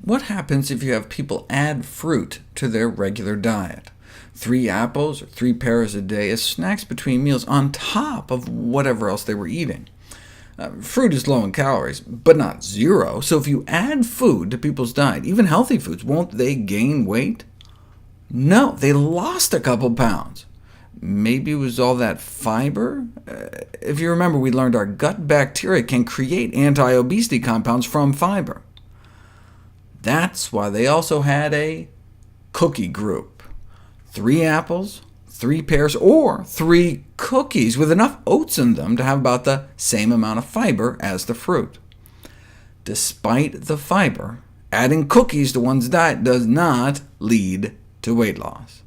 What happens if you have people add fruit to their regular diet? 3 apples or 3 pears a day as snacks between meals on top of whatever else they were eating. Fruit is low in calories, but not zero, so if you add food to people's diet, even healthy foods, won't they gain weight? No, they lost a couple pounds. Maybe it was all that fiber? If you remember, we learned our gut bacteria can create anti-obesity compounds from fiber. That's why they also had a cookie group. 3 apples, 3 pears, or 3 cookies with enough oats in them to have about the same amount of fiber as the fruit. Despite the fiber, adding cookies to one's diet does not lead to weight loss.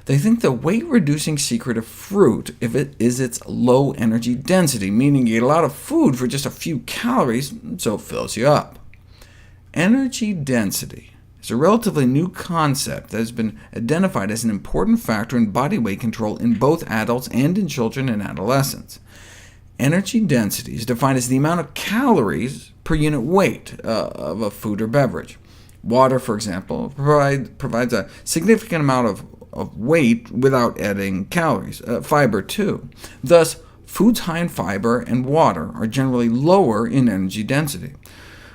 They think the weight-reducing secret of fruit is its low energy density, meaning you get a lot of food for just a few calories, so it fills you up. Energy density is a relatively new concept that has been identified as an important factor in body weight control in both adults and in children and adolescents. Energy density is defined as the amount of calories per unit weight of a food or beverage. Water, for example, provides a significant amount of weight without adding calories. Fiber, too. Thus, foods high in fiber and water are generally lower in energy density.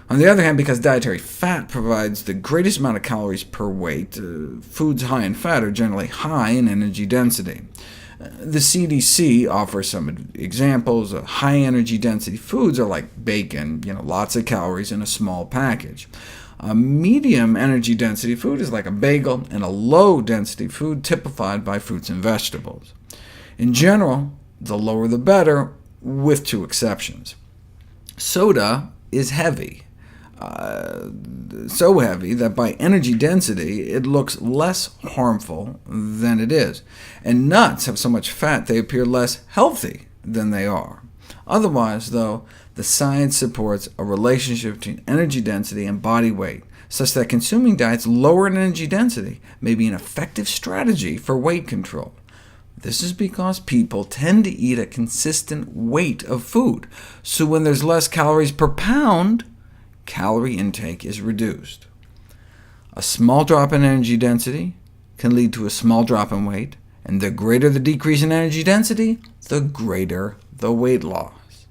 On the other hand, because dietary fat provides the greatest amount of calories per weight, foods high in fat are generally high in energy density. The CDC offers some examples. High energy density foods are like bacon, lots of calories in a small package. A medium energy density food is like a bagel, and a low density food typified by fruits and vegetables. In general, the lower the better, with 2 exceptions. Soda is heavy, so heavy that by energy density it looks less harmful than it is, and nuts have so much fat they appear less healthy than they are. Otherwise, though, the science supports a relationship between energy density and body weight, such that consuming diets lower in energy density may be an effective strategy for weight control. This is because people tend to eat a consistent weight of food, so when there's less calories per pound, calorie intake is reduced. A small drop in energy density can lead to a small drop in weight, and the greater the decrease in energy density, the greater the weight loss.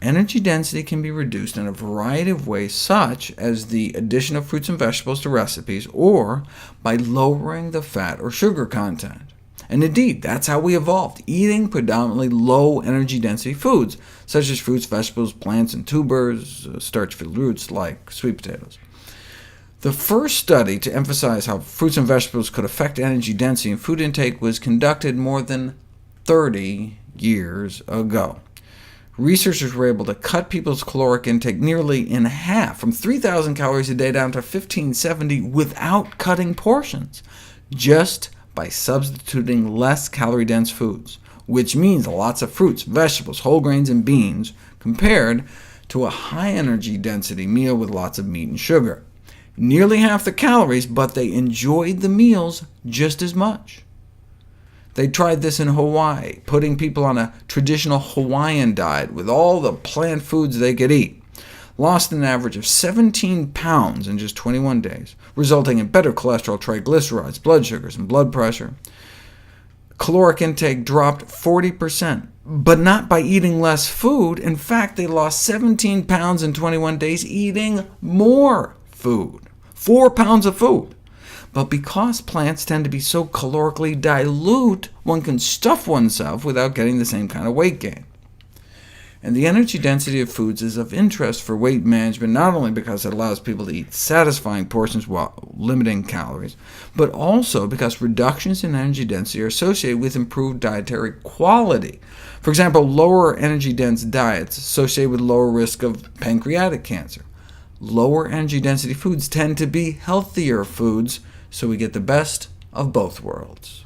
Energy density can be reduced in a variety of ways, such as the addition of fruits and vegetables to recipes, or by lowering the fat or sugar content. And indeed, that's how we evolved, eating predominantly low energy density foods, such as fruits, vegetables, plants, and tubers, starch-filled roots like sweet potatoes. The first study to emphasize how fruits and vegetables could affect energy density and food intake was conducted more than 30 years ago. Researchers were able to cut people's caloric intake nearly in half, from 3,000 calories a day down to 1,570, without cutting portions, just by substituting less calorie-dense foods, which means lots of fruits, vegetables, whole grains, and beans, compared to a high-energy density meal with lots of meat and sugar. Nearly half the calories, but they enjoyed the meals just as much. They tried this in Hawaii, putting people on a traditional Hawaiian diet with all the plant foods they could eat. Lost an average of 17 pounds in just 21 days, resulting in better cholesterol, triglycerides, blood sugars, and blood pressure. Caloric intake dropped 40%, but not by eating less food. In fact, they lost 17 pounds in 21 days eating more food, 4 pounds of food. But because plants tend to be so calorically dilute, one can stuff oneself without getting the same kind of weight gain. And the energy density of foods is of interest for weight management, not only because it allows people to eat satisfying portions while limiting calories, but also because reductions in energy density are associated with improved dietary quality. For example, lower energy-dense diets associated with lower risk of pancreatic cancer. Lower energy density foods tend to be healthier foods, so we get the best of both worlds.